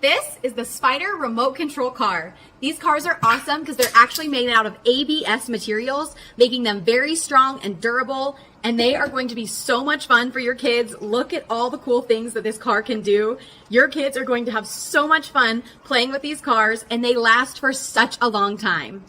This is the Spider remote control car. These cars are awesome because they're actually made out of ABS materials, making them very strong and durable, and they are going to be so much fun for your kids. Look at all the cool things that this car can do. Your kids are going to have so much fun playing with these cars, and they last for such a long time.